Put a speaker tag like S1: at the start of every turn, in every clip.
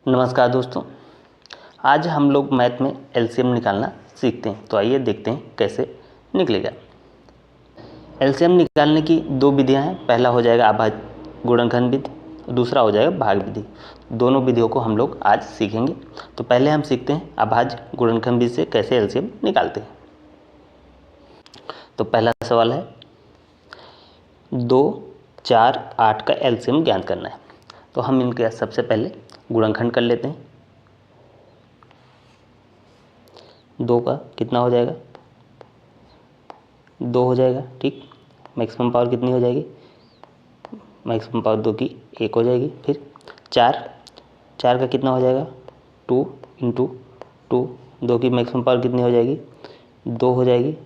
S1: नमस्कार दोस्तों। आज हम लोग मैथ में एलसीएम निकालना सीखते हैं। तो आइए देखते हैं कैसे निकलेगा। एलसीएम निकालने की दो विधियां हैं। पहला हो जाएगा अभाज्य गुणनखंड विधि, दूसरा हो जाएगा भाग विधि। दोनों विधियों को हम लोग आज सीखेंगे। तो पहले हम सीखते हैं अभाज्य गुणनखंड विधि से कैसे एलसीएम निकालते हैं। तो पहला सवाल है 2, 4, 8 का एलसीएम ज्ञात करना है। तो हम इनके सबसे पहले गुणनखंड कर लेते हैं। 2 का कितना हो जाएगा? 2 हो जाएगा। ठीक, मैक्सिमम पावर कितनी हो जाएगी? मैक्सिमम पावर 2 की 1 हो जाएगी। फिर 4 का कितना हो जाएगा? 2 इंटू 2, 2 की मैक्सिमम पावर कितनी हो जाएगी? 2 हो जाएगी।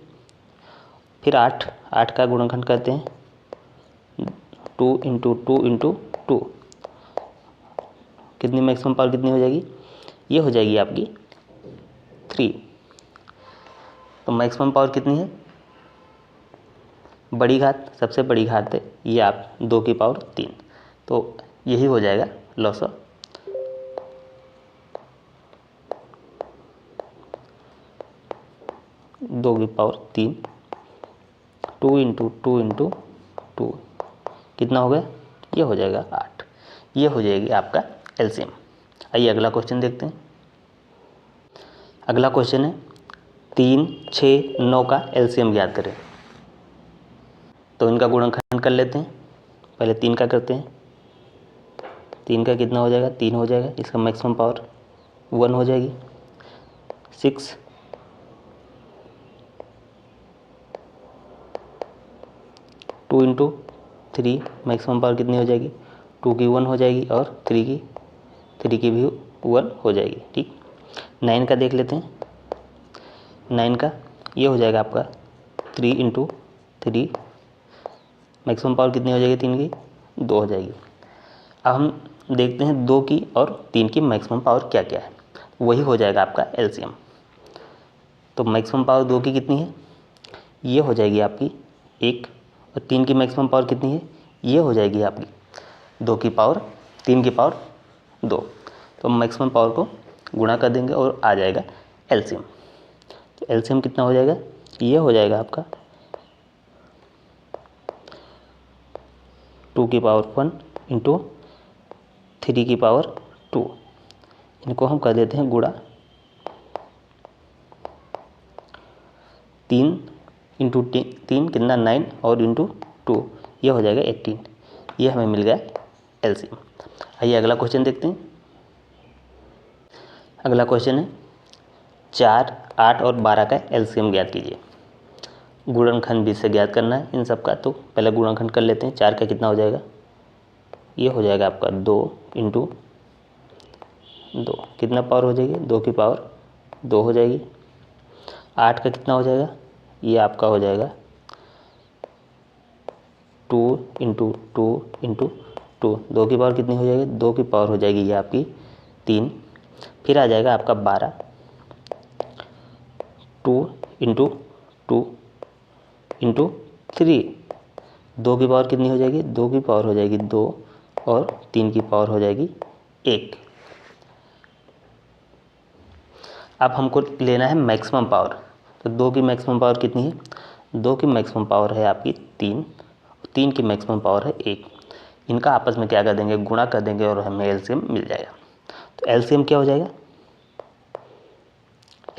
S1: फिर 8 का गुणनखंड करते हैं। 2 इंटू 2 इंटू 2, कितनी मैक्सिमम पावर कितनी हो जाएगी? ये हो जाएगी आपकी 3। तो मैक्सिमम पावर कितनी है? बड़ी घात, सबसे बड़ी घात है ये आप 2 की पावर 3। तो यही हो जाएगा लॉसा। दो की पावर 3, 2 इंटू 2 इंटू 2 कितना हो गया? ये हो जाएगा 8। ये हो जाएगी आपका एलसीएम। आइए अगला क्वेश्चन देखते हैं। अगला क्वेश्चन है 3, 6, 9 का एलसीएम ज्ञात करें। तो इनका गुणनखंड कर लेते हैं। पहले 3 का करते हैं। 3 का कितना हो जाएगा? 3 हो जाएगा। इसका मैक्सिमम पावर 1 हो जाएगी। 6 2 इंटू 3, मैक्सिमम पावर कितनी हो जाएगी? 2 की 1 हो जाएगी और 3 की भी 1 हो जाएगी। ठीक, 9 का देख लेते हैं। 9 का ये हो जाएगा आपका 3 इंटू 3, मैक्सिमम पावर कितनी हो जाएगी? 3 की 2 हो जाएगी। अब हम देखते हैं 2 की और 3 की मैक्सिमम पावर क्या क्या है। वही हो जाएगा आपका एलसीएम। तो मैक्सिमम पावर 2 की कितनी है? ये हो जाएगी आपकी 1। और 3 की मैक्सिमम पावर कितनी है? ये हो जाएगी आपकी 2 की पावर 3 की पावर 2। तो मैक्सिमम पावर को गुणा कर देंगे और आ जाएगा एलसीएम। तो एलसीएम कितना हो जाएगा? ये हो जाएगा आपका 2 की पावर 1 इंटू 3 की पावर 2। इनको हम कर देते हैं गुणा। 3 इंटू 3 कितना? 9 और इंटू 2 ये हो जाएगा 18। ये हमें मिल गया एलसीएम। आइए अगला क्वेश्चन देखते हैं। अगला क्वेश्चन है 4, 8 और 12 का एलसीएम ज्ञात कीजिए। गुणनखंड भी से ज्ञात करना है इन सब का। तो पहले गुणनखंड कर लेते हैं। 4 का कितना हो जाएगा? ये हो जाएगा आपका 2 इंटू 2, कितना पावर हो जाएगी? 2 की पावर 2 हो जाएगी। 8 का कितना हो जाएगा? ये आपका हो जाएगा 2 इंटू 2 इंटू 2, 2 की पावर कितनी हो जाएगी? 2 की पावर हो जाएगी ये आपकी 3। फिर आ जाएगा आपका 12, 2 इंटू 2 इंटू 3, 2 की पावर कितनी हो जाएगी? 2 की पावर हो जाएगी 2 और 3 की पावर हो जाएगी 1। अब हमको लेना है मैक्सिमम पावर। तो 2 की मैक्सिमम पावर कितनी है? 2 की मैक्सिमम पावर है आपकी 3, 3 की मैक्सिमम पावर है 1। इनका आपस में क्या कर देंगे? गुणा कर देंगे और हमें एलसीएम मिल जाएगा। तो एलसीएम क्या हो जाएगा?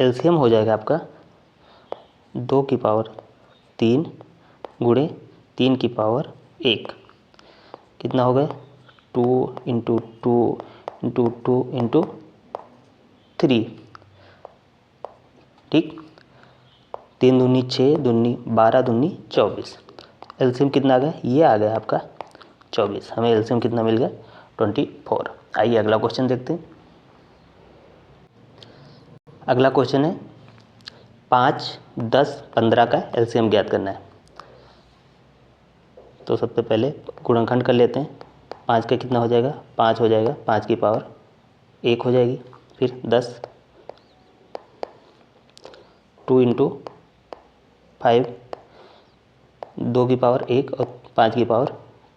S1: एलसीएम हो जाएगा आपका 2 की पावर 3 गुणे 3 की पावर 1। कितना हो गया? 2 इंटू 2 इंटू 2 इंटू 3। ठीक, 3 दूनी 6, दूनी 12, दूनी 24। एलसीएम कितना आ गया? ये आ गया आपका 24। हमें एलसीएम कितना मिल गया? 24। आइए अगला क्वेश्चन देखते हैं। अगला क्वेश्चन है 5, 10, 15 का एलसीएम ज्ञात करना है। तो सबसे पहले गुणनखंड कर लेते हैं। 5 का कितना हो जाएगा? 5 हो जाएगा। 5 की पावर 1 हो जाएगी। फिर 10, 2 इंटू 5, 2 की पावर 1 और 5 की पावर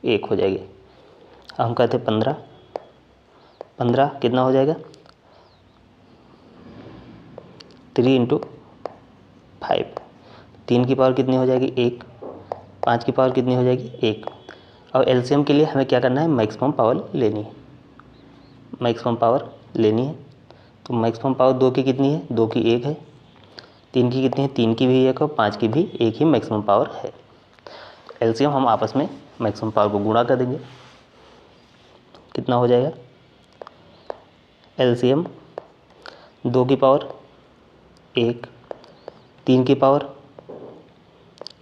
S1: 1 हो जाएगी। अब हम कहते हैं 15, 15 कितना हो जाएगा 3 इंटू 5, 3 की पावर कितनी हो जाएगी 1, 5 की पावर कितनी हो जाएगी 1। और एलसीएम के लिए हमें क्या करना है, मैक्सिमम पावर लेनी है, मैक्सिमम पावर लेनी है। तो मैक्सिमम पावर 2 की कितनी है, 2 की 1 है, 3 की कितनी है, 3 की भी 1 और 5 की भी 1 ही मैक्सिमम पावर है। एलसीएम हम आपस में मैक्सिमम पावर को गुणा कर देंगे, कितना हो जाएगा एलसीएम 2 की पावर 1, 3 की पावर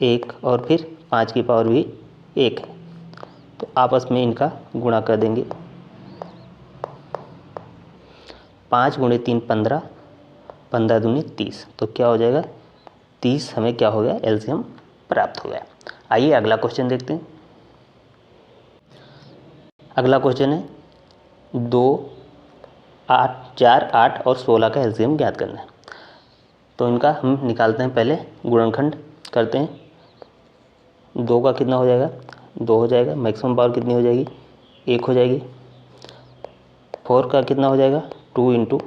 S1: 1 और फिर 5 की पावर भी 1 है, तो आपस में इनका गुणा कर देंगे। 5 गुणे 3 15, 15 दूनी 30, तो क्या हो जाएगा 30 हमें क्या हो गया एलसीएम प्राप्त हो गया। आइए अगला क्वेश्चन देखते हैं। अगला क्वेश्चन है 2, 8, 4, 8 और 16 का एलसीएम ज्ञात करना है। तो इनका हम निकालते हैं, पहले गुणनखंड करते हैं। 2 का कितना हो जाएगा 2 हो जाएगा, मैक्सिमम पावर कितनी हो जाएगी 1 हो जाएगी। 4 का कितना हो जाएगा 2 इंटू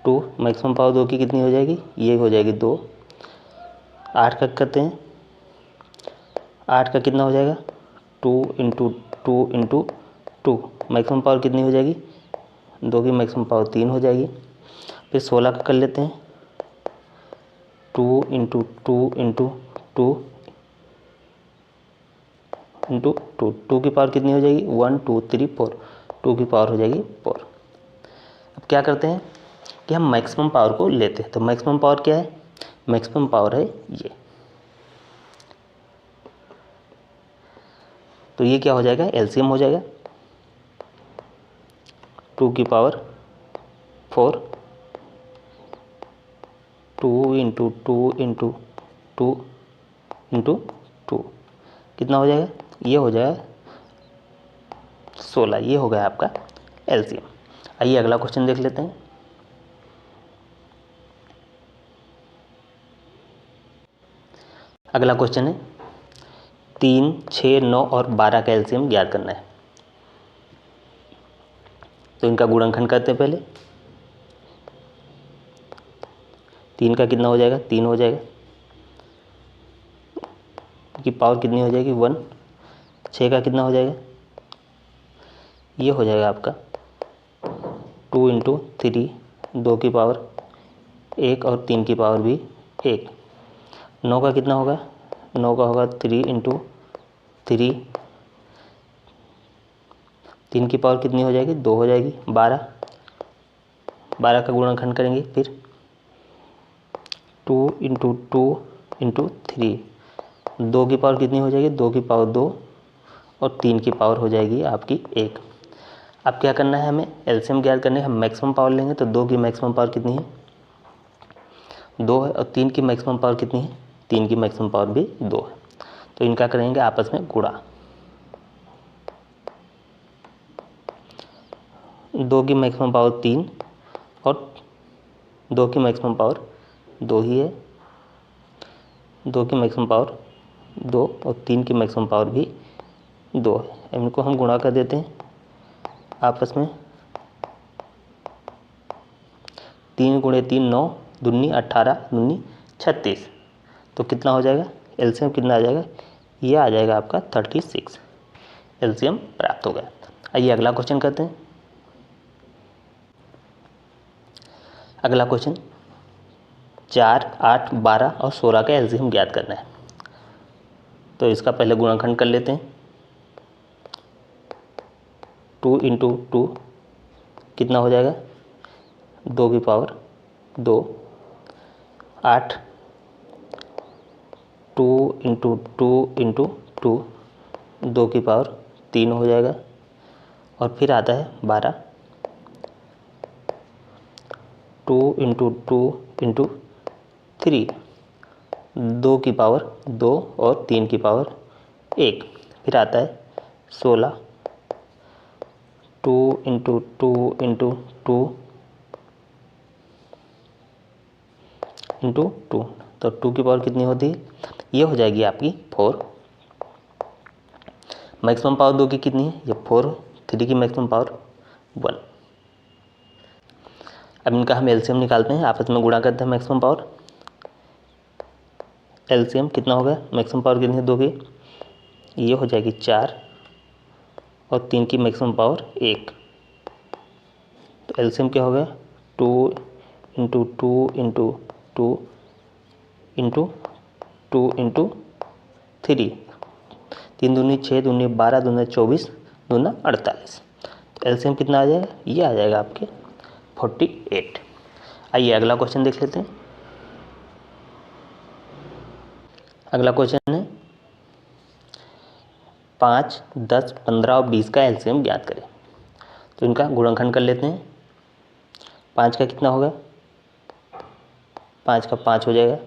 S1: 2, मैक्सिमम पावर 2 की कितनी हो जाएगी ये हो जाएगी 2। 8 का करते हैं, 8 का कितना हो जाएगा 2 इंटू 2 इंटू 2, मैक्सिमम पावर कितनी हो जाएगी 2 की मैक्सिमम पावर 3 हो जाएगी। फिर 16 का कर लेते हैं, 2 इंटू 2 इंटू 2 इंटू 2, 2 की पावर कितनी हो जाएगी 1 2 3 4, 2 की पावर हो जाएगी 4। अब क्या करते हैं कि हम मैक्सिमम पावर को लेते हैं। तो मैक्सिमम पावर क्या है, मैक्सिमम पावर है ये, तो ये क्या हो जाएगा एलसीएम हो जाएगा 2 की पावर 4, 2 इंटू 2 इंटू 2 इंटू 2 कितना हो जाएगा ये हो जाएगा 16, ये हो गया आपका एलसीएम। आइए अगला क्वेश्चन देख लेते हैं। अगला क्वेश्चन है 3, 6, 9 और 12 का एलसीएम ज्ञात करना है। तो इनका गुणनखंड करते हैं पहले। 3 का कितना हो जाएगा 3 हो जाएगा, की पावर कितनी हो जाएगी 1। 6 का कितना हो जाएगा ये हो जाएगा आपका 2 इंटू 3, 2 की पावर 1 और 3 की पावर भी 1। 9 का कितना होगा 9 का होगा 3 इंटू 3, 3 की पावर कितनी हो जाएगी 2 हो जाएगी। 12, 12 का गुणनखंड करेंगे, फिर 2 इंटू 2 इंटू 3, 2 की पावर कितनी हो जाएगी 2 की पावर 2 और 3 की पावर हो जाएगी आपकी 1। अब क्या करना है हमें एलसीएम ज्ञात करने है, हम मैक्सिमम पावर लेंगे। तो 2 की मैक्सिमम पावर कितनी है 2 है, और 3 की मैक्सिमम पावर कितनी है 3 की मैक्सिमम पावर भी 2 है। तो इनका करेंगे आपस में गुणा। 2 की मैक्सिमम पावर 3 और 2 की मैक्सिमम पावर 2 ही है, 2 की मैक्सिमम पावर 2 और 3 की मैक्सिमम पावर भी 2 है। इनको हम गुणा कर देते हैं आपस में। 3 गुणे 3 9 दूनी 18 दूनी 36, तो कितना हो जाएगा एलसीएम कितना आ जाएगा ये आ जाएगा आपका 36, एलसीएम प्राप्त हो गया। आइए अगला क्वेश्चन करते हैं। अगला क्वेश्चन 4, 8, 12 और 16 का एलसीएम ज्ञात करना है। तो इसका पहले गुणनखंड कर लेते हैं। 2 इंटू 2 कितना हो जाएगा 2 की पावर 2, 8, 2 इंटू 2 इंटू 2, 2 की पावर 3 हो जाएगा। और फिर आता है 12, 2 इंटू 2 इंटू 3, 2 की पावर 2 और 3 की पावर 1। फिर आता है 16, 2 इंटू 2 इंटू 2 इंटू 2, तो 2 की पावर कितनी होती है ये हो जाएगी आपकी 4। मैक्सिमम पावर 2 की कितनी है ये 4, 3 की मैक्सिमम पावर 1। अब इनका हम एलसीएम निकालते हैं, आपस में गुणा करते हैं मैक्सिमम पावर। एलसीएम कितना होगा, मैक्सिमम पावर कितनी है 2 की, ये हो जाएगी 4 और 3 की मैक्सिमम पावर 1। तो एलसीएम क्या होगा 2 इंटू 2 इंटू 2 इंटू 2 इंटू 3, 3 दूनी 6, दूनी 12, दूना 24, दूना 48। तो एलसीएम कितना आ जाएगा, ये आ जाएगा आपके 48। आइए अगला क्वेश्चन देख लेते हैं। अगला क्वेश्चन है 5, 10, 15 और 20 का एलसीएम ज्ञात करें। तो इनका गुणनखंड कर लेते हैं। 5 का कितना होगा, 5 का 5 हो जाएगा।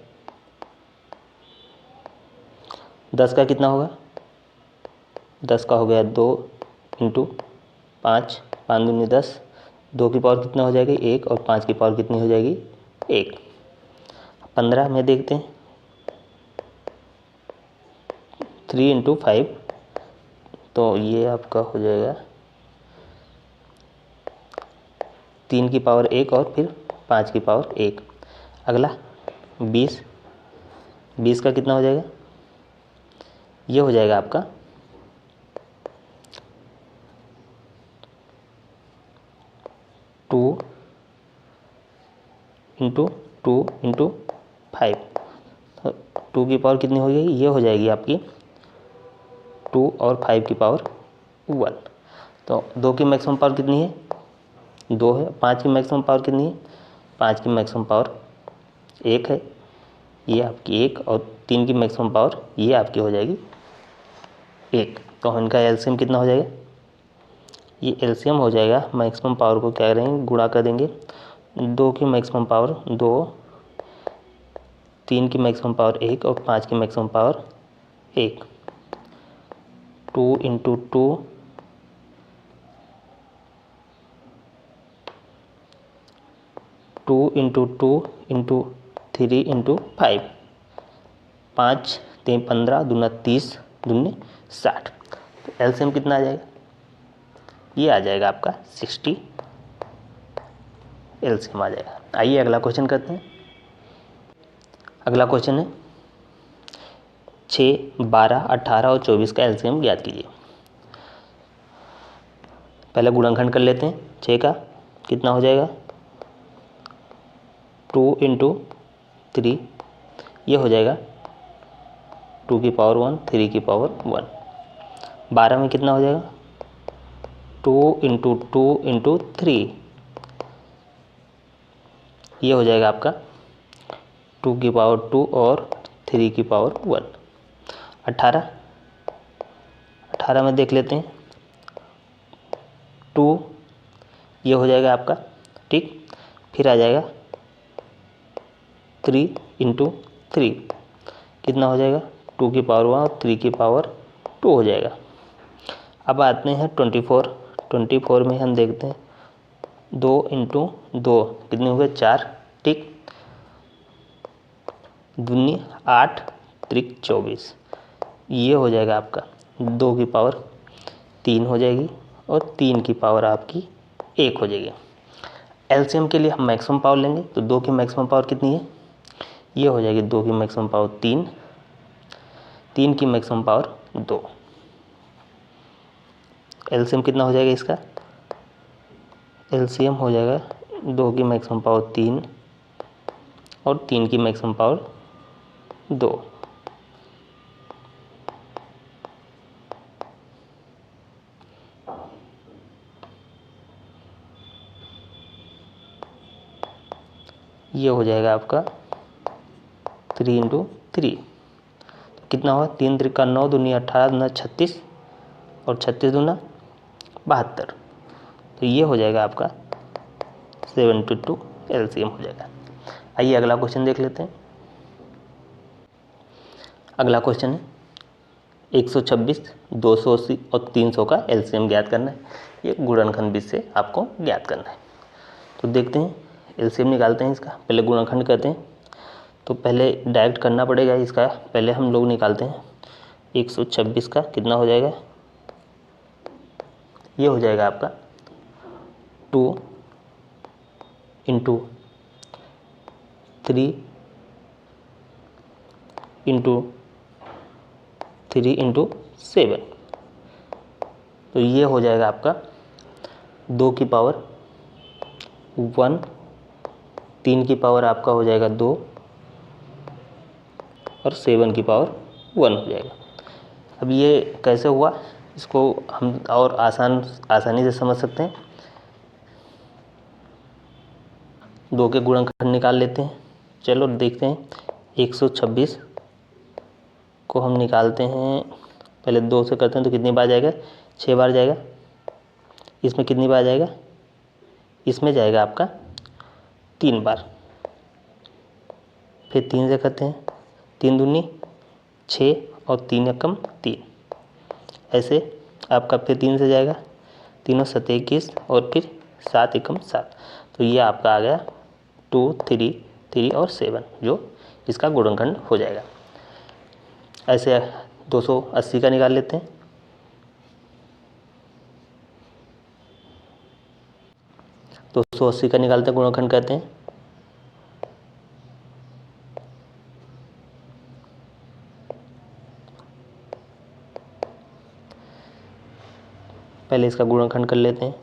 S1: 10 का कितना होगा, 10 का हो गया 2 इंटू 5, 5 दूनी 10, 2 की पावर कितना हो जाएगी 1 और 5 की पावर कितनी हो जाएगी 1। 15 में देखते हैं 3 इंटू 5, तो ये आपका हो जाएगा 3 की पावर 1 और फिर 5 की पावर 1। अगला 20, 20 का कितना हो जाएगा, ये हो जाएगा आपका 2 इंटू 2 इंटू 5, तो 2 की पावर कितनी हो जाएगी, ये हो जाएगी आपकी 2 और 5 की पावर 1। तो 2 की मैक्सिमम पावर कितनी है 2 है। 5 की मैक्सिमम पावर कितनी है, 5 की मैक्सिमम पावर 1 है, ये आपकी 1, और 3 की मैक्सिमम पावर ये आपकी हो जाएगी 1। तो इनका एलसीएम कितना हो जाएगा, ये एलसीएम हो जाएगा, मैक्सिमम पावर को क्या करेंगे गुणा कर देंगे, 2 की मैक्सिमम पावर 2, 3 की मैक्सिमम पावर 1 और 5 की maximum power 1। 2 into 2 2 into 2 into 3 into 5, 5 3 15 दूना 30 दूनी 60। तो एलसीएम कितना आ जाएगा, ये आ जाएगा आपका 60 एलसीएम आ जाएगा। आइए अगला क्वेश्चन करते हैं। अगला क्वेश्चन है 6, 12, 18 और 24 का एलसीएम ज्ञात कीजिए। पहले गुणनखंड कर लेते हैं। 6 का कितना हो जाएगा 2 इंटू 3, ये हो जाएगा 2 की पावर 1, 3 की पावर 1। 12 में कितना हो जाएगा 2 इंटू 2 इंटू 3, ये हो जाएगा आपका 2 की पावर 2 और 3 की पावर 1। 18, 18 में देख लेते हैं 2, ये हो जाएगा आपका ठीक, फिर आ जाएगा 3 इंटू 3, कितना हो जाएगा 2 की पावर 1 और 3 की पावर 2 हो जाएगा। अब आते हैं 24, 24 में हम देखते हैं 2 इंटू 2 कितने हो गए 4, ठीक, दूनी 8, त्रिक 24, ये हो जाएगा आपका 2 की पावर 3 हो जाएगी और 3 की पावर आपकी 1 हो जाएगी। एलसीएम के लिए हम मैक्सिमम पावर लेंगे, तो 2 की मैक्सिमम पावर कितनी है, ये हो जाएगी 2 की मैक्सिमम पावर 3, 3 की मैक्सिमम पावर 2। एलसीएम कितना हो जाएगा इसका, एलसीएम हो जाएगा 2 की मैक्सिमम पावर 3 और 3 की मैक्सिमम पावर 2। ये हो जाएगा आपका 3 इंटू 3, कितना होगा 3 त्रिका 9, दूनी 18, दूना 36 और 36 दूना 72, तो ये हो जाएगा आपका 72 एलसीएम हो जाएगा। आइए अगला क्वेश्चन देख लेते हैं। अगला क्वेश्चन है 126, 280 और 300 का एलसीएम ज्ञात करना है। ये गुणनखंड विधि से आपको ज्ञात करना है। तो देखते हैं एलसीएम निकालते हैं इसका, पहले गुणनखंड करते हैं। तो पहले डायरेक्ट करना पड़ेगा इसका, पहले हम लोग निकालते हैं। 126 का कितना हो जाएगा, ये हो जाएगा आपका 2 इंटू 3 इंटू 3 इंटू 7, तो ये हो जाएगा आपका 2 की पावर 1, 3 की पावर आपका हो जाएगा 2 और 7 की पावर 1 हो जाएगा। अब ये कैसे हुआ, इसको हम और आसानी से समझ सकते हैं। 2 के गुणनखंड निकाल लेते हैं। चलो देखते हैं। 126 को हम निकालते हैं, पहले 2 से करते हैं तो कितनी बार जाएगा, 6 बार जाएगा। इसमें कितनी बार जाएगा, इसमें जाएगा आपका 3 बार। फिर 3 से करते हैं, 3 दूनी 6 और 3 एकम 3, ऐसे आपका फिर 3 से जाएगा, 3 और 7 21 और फिर 7 एकम 7, तो ये आपका आ गया 2 3 3 और 7 जो इसका गुणनखंड हो जाएगा। ऐसे 280 का निकाल लेते हैं। 280 का निकालते हैं, गुणनखंड कहते हैं। पहले इसका गुणनखंड कर लेते हैं।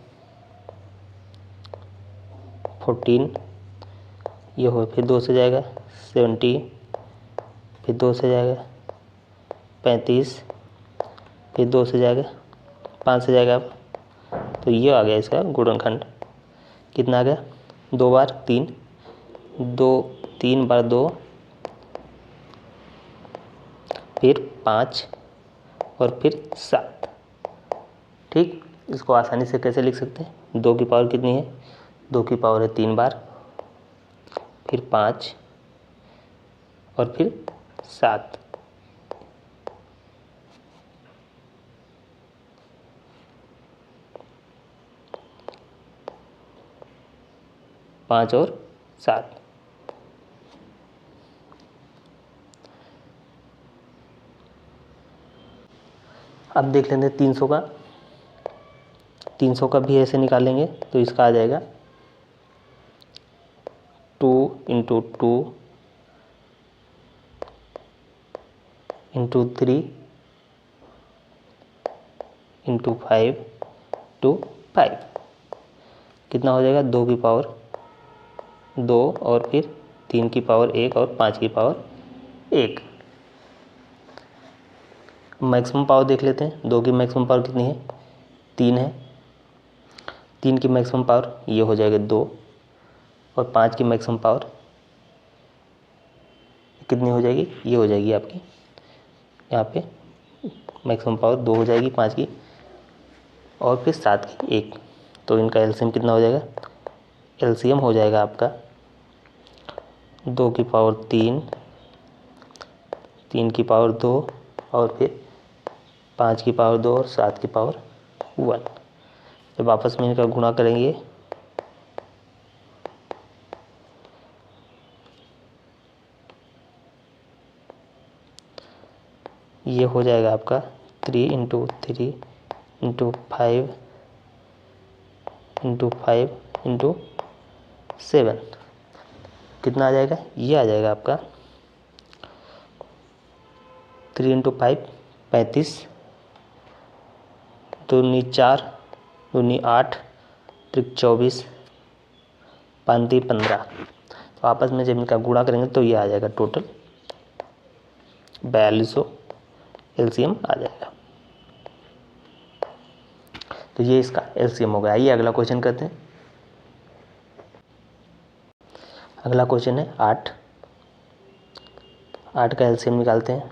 S1: 14 ये हो, फिर 2 से जाएगा 70, फिर 2 से जाएगा 35, फिर 2 से जाएगा 5 से जाएगा। तो ये आ गया इसका गुणनखंड। कितना आ गया, 2 बार 3, 3 बार 2, फिर 5 और फिर 7। ठीक, इसको आसानी से कैसे लिख सकते हैं, 2 की पावर कितनी है, 2 की पावर है 3 बार, फिर 5 और फिर 7। पाँच और 7, अब देख लेते हैं 300 का। 300 का भी ऐसे निकालेंगे तो इसका आ जाएगा 2 इंटू 2 इंटू 3 इंटू 5 टू 5। कितना हो जाएगा, 2 की पावर 2 और फिर 3 की पावर 1 और 5 की पावर 1। मैक्सिमम पावर देख लेते हैं। 2 की मैक्सिमम पावर कितनी है, 3 है। 3 की मैक्सिमम पावर ये हो जाएगा 2 और 5 की मैक्सिमम पावर कितनी हो जाएगी, ये हो जाएगी आपकी, यहाँ पे मैक्सिमम पावर 2 हो जाएगी 5 की और फिर 7 की 1। तो इनका एलसीएम कितना हो जाएगा, एलसीएम हो जाएगा आपका 2 की पावर 3, 3 की पावर 2 और फिर 5 की पावर 2 और 7 की पावर 1। जब आपस में इनका गुणा करेंगे ये हो जाएगा आपका 3 इंटू 3 इंटू 5 इंटू 5 इंटू 7। कितना आ जाएगा, ये आ जाएगा आपका 3 इंटू 5 35, 2 दूनी 4, 2 दूनी 8, 3 24, 5 3 15। तो आपस में जब इनका गुणा करेंगे तो ये आ जाएगा टोटल 4200 एलसीएम आ जाएगा। तो ये इसका एलसीएम हो गया। आइए अगला क्वेश्चन करते हैं। अगला क्वेश्चन है 8। 8 का एलसीएम निकालते हैं,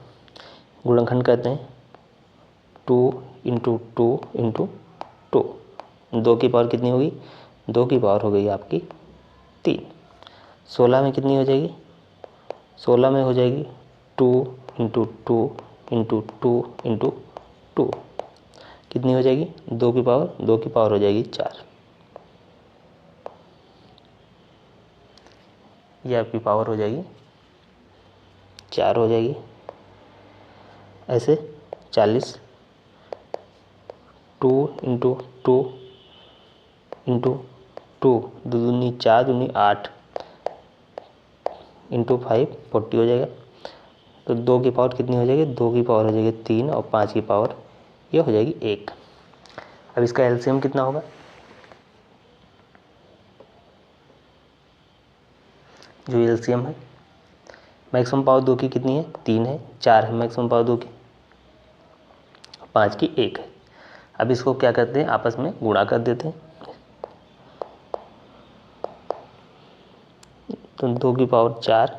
S1: गुणनखंड करते हैं। 2 इंटू 2 इंटू 2, 2 की पावर कितनी होगी, 2 की पावर हो गई आपकी 3। 16 में कितनी हो जाएगी, 16 में हो जाएगी 2 इंटू 2 इंटू 2 इंटू 2। कितनी हो जाएगी, 2 की पावर हो जाएगी 4। ये आपकी पावर हो जाएगी 4 हो जाएगी। ऐसे 40, 2 इंटू 2 इंटू 2 2 दूनी 4 दूनी 8 इंटू 5 40 हो जाएगा। तो 2 की पावर कितनी हो जाएगी, 2 की पावर हो जाएगी 3 और 5 की पावर ये हो जाएगी 1। अब इसका एलसीएम कितना होगा, जो एलसीएम है मैक्सिमम पावर 2 की कितनी है, 3 है, 4 है मैक्सिमम पावर 2 की, 5 की 1 है। अब इसको क्या करते हैं, आपस में गुणा कर देते हैं। तो 2 की पावर 4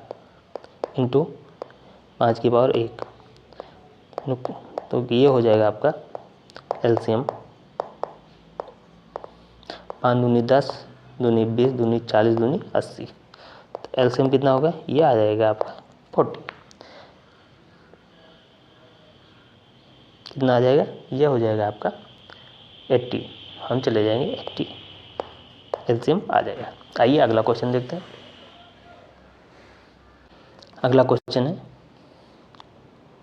S1: इंटू 5 की पावर 1, तो ये हो जाएगा आपका एलसीएम। 5 दूनी 10 दूनी 20 दूनी 40 दूनी 80। तो एलसीएम कितना होगा, ये आ जाएगा आपका 40। कितना आ जाएगा, ये हो जाएगा आपका 80। हम चले जाएंगे 80, एलसीएम आ जाएगा। आइए अगला क्वेश्चन देखते हैं। अगला क्वेश्चन है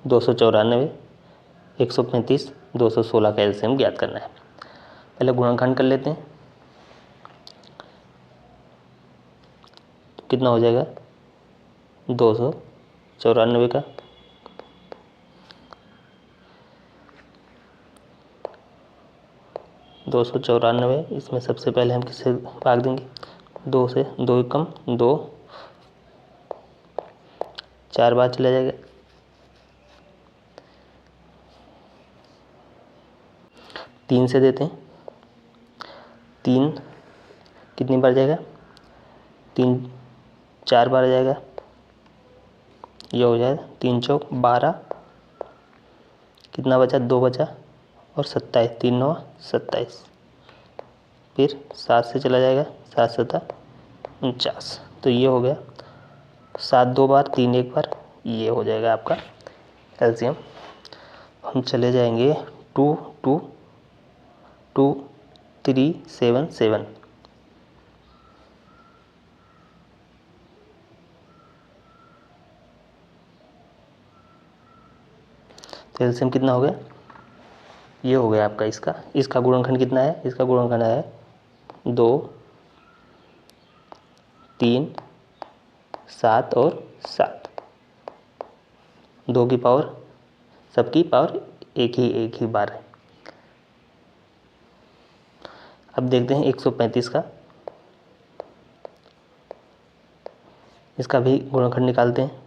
S1: 294, 135, 216 का एलसीएम ज्ञात करना है। पहले गुणनखंड कर लेते हैं। तो कितना हो जाएगा 294 का 294, इसमें सबसे पहले हम किससे भाग देंगे, 2 से, 2 एकम 2, 4 बार चला जाएगा, 3 से देते हैं, 3 कितनी बार जाएगा, 3 4 बार जाएगा, ये हो जाएगा 3 चौक 12, कितना बचा, 2 बचा और 27, 3 9 27, फिर 7 से चला जाएगा, 7 7 49। तो ये हो गया 7 2 बार, 3 1 बार, ये हो जाएगा आपका एलसीएम। हम चले जाएंगे 2 2 2 3 7 7। तो एलसीएम कितना हो गया, ये हो गया आपका इसका गुणनखंड कितना है, इसका गुणनखंड है 2 3 7 और 7। 2 की पावर, सबकी पावर एक ही बार है। अब देखते हैं 135 का, इसका भी गुणनखंड निकालते हैं।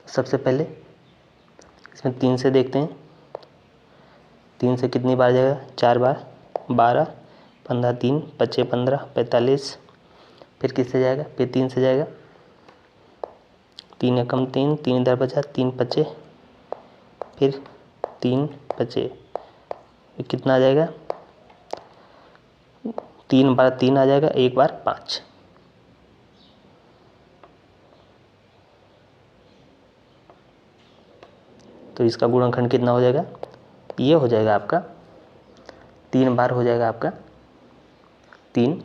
S1: सबसे पहले इसमें 3 से देखते हैं, 3 से कितनी बार जाएगा, 4 बार, 12 15 3 25 15 45। फिर किससे जाएगा, फिर 3 से जाएगा, 3 एकम 3, 3 इधर बचा, 3 25, फिर 3 25, कितना आ जाएगा, 3 बार 3 आ जाएगा, 1 बार 5। तो इसका गुणनखंड कितना हो जाएगा, ये हो जाएगा आपका 3 बार हो जाएगा आपका 3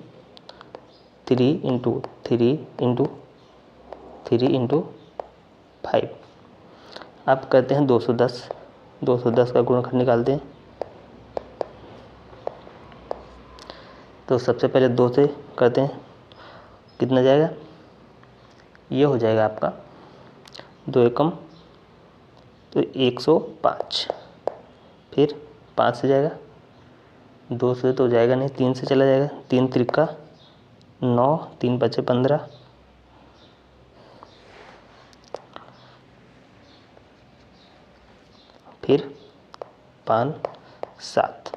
S1: 3 इंटू 3 इंटू 3 इंटू 5। अब करते हैं 210, 210 का गुणनखंड निकालते हैं। तो सबसे पहले 2 से करते हैं, कितना जाएगा, ये हो जाएगा आपका 2 एकम तो 105। फिर 5 से जाएगा, 2 से तो जाएगा नहीं, 3 से चला जाएगा, 3 त्रिका 9, 3 बचे 15, फिर 5 7,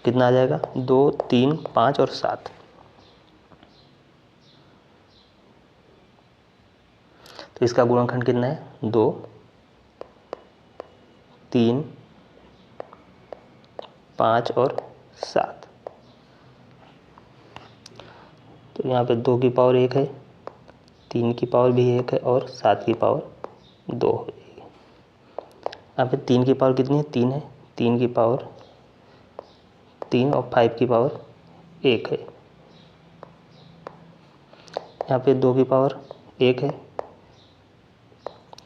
S1: कितना आ जाएगा, 2 3 5 और 7। तो इसका गुणनखंड कितना है, 2 3 5 और 7। तो यहाँ पे 2 की पावर 1 है, 3 की पावर भी 1 है और 7 की पावर 2 है। यहाँ पे 3 की पावर कितनी है, 3 है, 3 की पावर 3 और 5 की पावर 1 है। यहाँ पे 2 की पावर 1 है,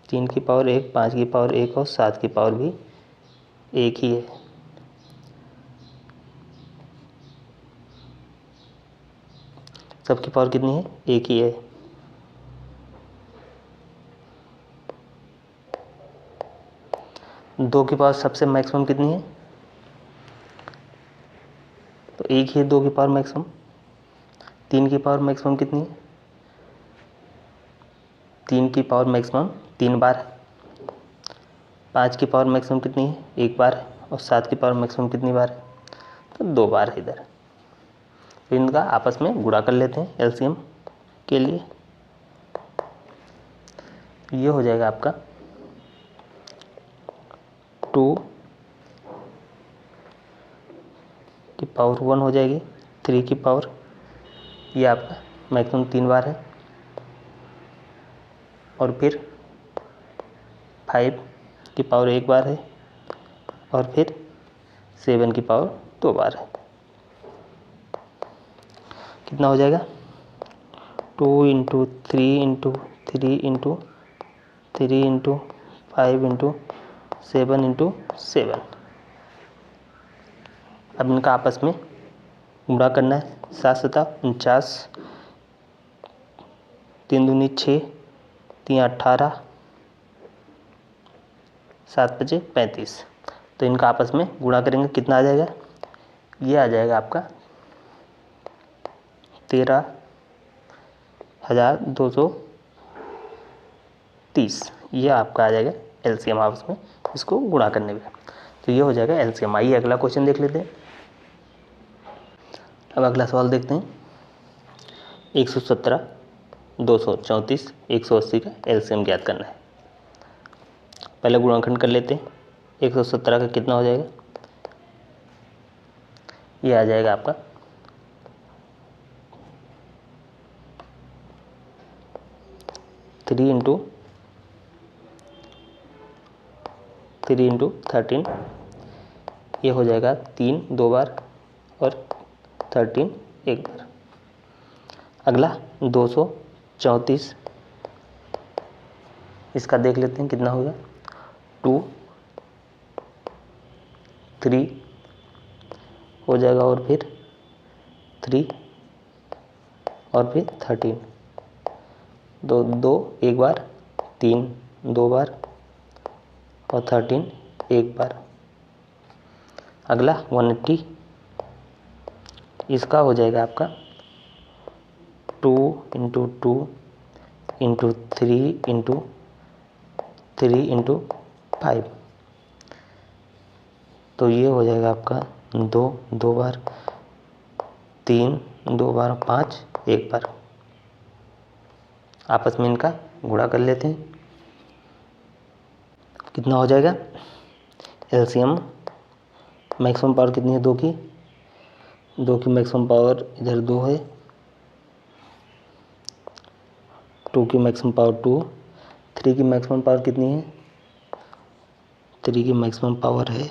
S1: 3 की पावर 1, 5 की पावर 1 और 7 की पावर भी 1 ही है। सबकी पावर कितनी है, एक ही है। दो की पावर सबसे मैक्सिमम कितनी है, तो एक ही है दो की पावर मैक्सिमम। तीन की पावर मैक्सिमम कितनी है, तीन की पावर मैक्सिमम 3 बार है। पाँच की पावर मैक्सिमम कितनी है, एक बार है। और 7 की पावर मैक्सिमम कितनी बार है, तो 2 बार है इधर। तो इनका आपस में गुणा कर लेते हैं एलसीएम के लिए। ये हो जाएगा आपका 2 की पावर 1 हो जाएगी, 3 की पावर, ये आपका मैक्सिमम 3 बार है। और फिर 5 की पावर 1 बार है। और फिर 7 की पावर 2 बार है। कितना हो जाएगा, 2 into 3 into 3 into 3 into 5 into 7 into 7। अब इनका आपस में गुणा करना है। 7 सता 49, 3 दूनी 6, 3 18, 7 5 35। तो इनका आपस में गुणा करेंगे, कितना आ जाएगा, ये आ जाएगा आपका 13,230। ये आपका आ जाएगा एलसीएम आपस में, इसको गुणा करने में। तो ये हो जाएगा एलसीएम। आइए अगला क्वेश्चन देख लेते हैं। अब अगला सवाल देखते हैं। 117, 234, 180 का एलसीएम ज्ञात करना है। पहले गुणाखंड कर लेते हैं। 117 का कितना हो जाएगा, ये आ जाएगा आपका 3 इंटू 13, ये हो जाएगा 3 2 बार और 13 एक बार। अगला 234, इसका देख लेते हैं कितना होगा। 2 3 हो जाएगा और फिर 3 और फिर 13, 2 2 एक बार, 3 2 बार और 13 एक बार। अगला 180, इसका हो जाएगा आपका 2 इंटू 2 इंटू 3 इंटू 3 इंटू 5। तो ये हो जाएगा आपका 2 2 बार, 3 2 बार, 5 एक बार। आपस में इनका गुणा कर लेते हैं, कितना हो जाएगा। एलसीएम मैक्सिमम पावर कितनी है, 2 की, 2 की मैक्सिमम पावर इधर 2 है, 2 की मैक्सिमम पावर 2, 3 की मैक्सिमम पावर कितनी है, 3 की मैक्सिमम पावर है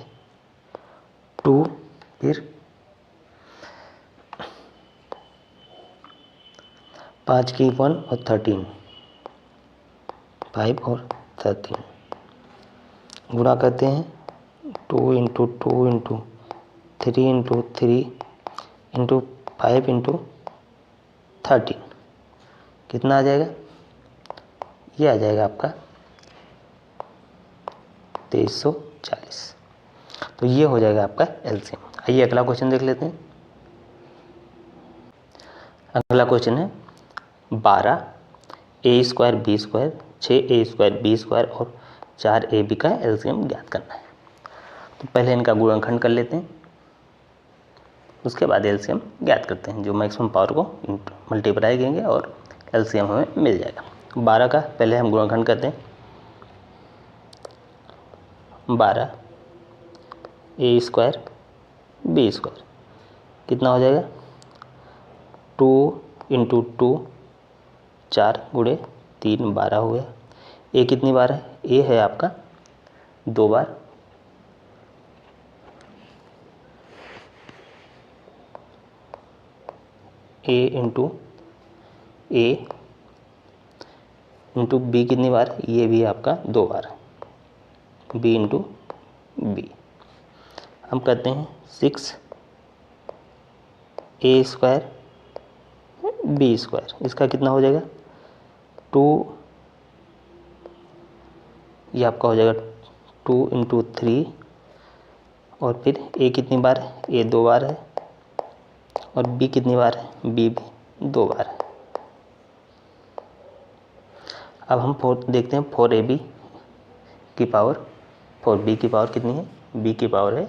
S1: 2, फिर 5 की 1 और 13, 5 और 13 गुणा करते हैं। 2 into 2 into 3 into 3 into 5 into 13, कितना आ जाएगा, ये आ जाएगा आपका 2340। तो ये हो जाएगा आपका एलसीएम। आइए अगला क्वेश्चन देख लेते हैं। अगला क्वेश्चन है 12 ए स्क्वायर बी स्क्वायर, 6 ए स्क्वायर बी स्क्वायर और 4 ए बी का एलसीएम ज्ञात करना है। तो पहले इनका गुणनखंड कर लेते हैं, उसके बाद एलसीएम ज्ञात करते हैं। जो मैक्सिमम पावर को मल्टीप्लाई करेंगे और एलसीएम हमें मिल जाएगा। 12 का पहले हम गुणनखंड करते हैं। 12 ए स्क्वायर बी स्क्वायर कितना हो जाएगा, 2 इंटू 2, 4 गुणे 3 12 हो गया। ए कितनी बार है, ए है आपका 2 बार। ए इंटू ए इंटू बी कितनी बार, ये भी आपका 2 बार, बी इंटू बी। हम करते हैं 6 ए स्क्वायर बी स्क्वायर, इसका कितना हो जाएगा 2, ये आपका हो जाएगा 2 इंटू 3, और फिर ए कितनी बार है, ए 2 बार है, और बी कितनी बार है, बी भी 2 बार है। अब हम देखते हैं 4ab की पावर 4b की पावर कितनी है, b की पावर है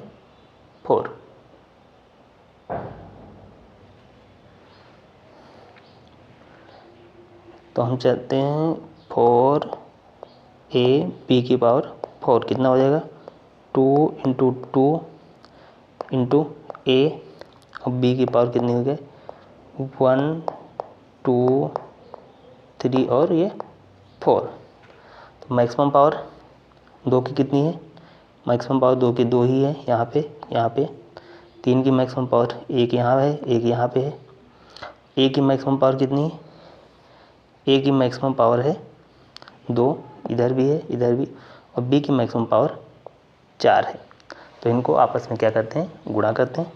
S1: 4। तो हम चाहते हैं 4ab की पावर 4 कितना हो जाएगा 2 इंटू 2 इंटू ए, और b की पावर कितनी हो गई 1 2 3 और ये 4। तो मैक्सिमम पावर 2 की कितनी है, मैक्सिमम पावर 2 की 2 ही है यहाँ पे 3 की मैक्सिमम पावर 1 यहाँ है, 1 यहाँ पे है। ए की मैक्सिमम पावर कितनी है, ए की मैक्सिमम पावर है 2, इधर भी है इधर भी, और बी की मैक्सिमम पावर 4 है। तो इनको आपस में क्या करते हैं, गुणा करते हैं।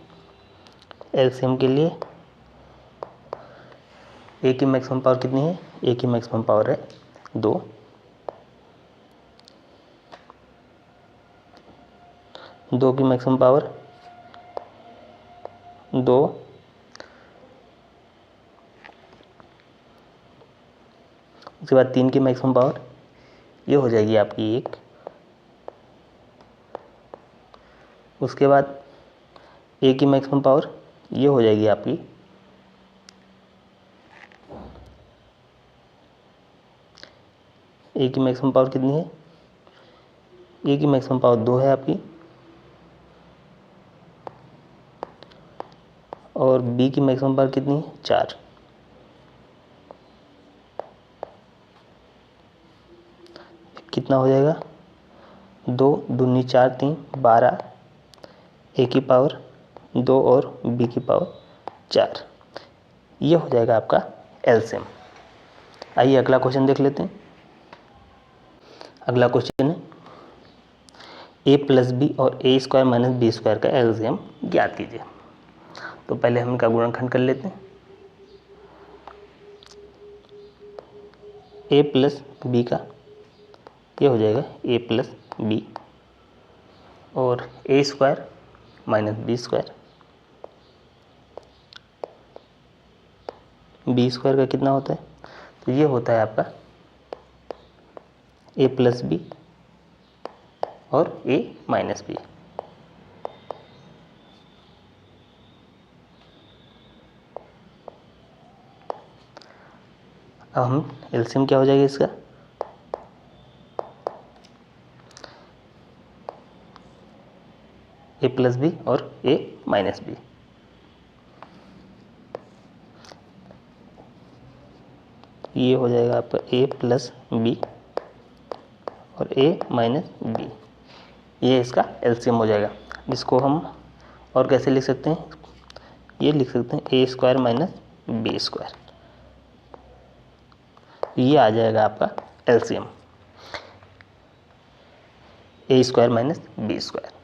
S1: एलसीएम के लिए ए की मैक्सिमम पावर कितनी है, ए की मैक्सिमम पावर है 2, दो की मैक्सिमम पावर 2, उसके बाद 3 की मैक्सिमम पावर ये हो जाएगी आपकी 1, उसके बाद ए की मैक्सिमम पावर ये हो जाएगी आपकी ए की मैक्सिमम पावर कितनी है, ए की मैक्सिमम पावर 2 है आपकी, और बी की मैक्सिमम पावर कितनी है 4। कितना हो जाएगा 2 दूनी 4 3 12, ए की पावर 2 और बी की पावर 4, ये हो जाएगा आपका एलसीएम। आइए अगला क्वेश्चन देख लेते हैं। अगला क्वेश्चन है ए प्लस बी और A square minus B square का एलसीएम ज्ञात कीजिए। तो पहले हम इनका गुणनखंड कर लेते हैं। ए प्लस बी का ये हो जाएगा ए प्लस बी, और A square minus B square, B square का कितना होता है, तो ये होता है आपका ए प्लस बी और ए माइनस बी। अब हम एलसीएम क्या हो जाएगा इसका, ए प्लस बी और ए माइनस बी। ये हो जाएगा आपका ए प्लस बी और ए माइनस बी, ये इसका एलसीएम हो जाएगा। जिसको हम और कैसे लिख सकते हैं, ये लिख सकते हैं ए स्क्वायर माइनस बी स्क्वायर, ये आ जाएगा आपका एलसीएम ए स्क्वायर माइनस बी स्क्वायर।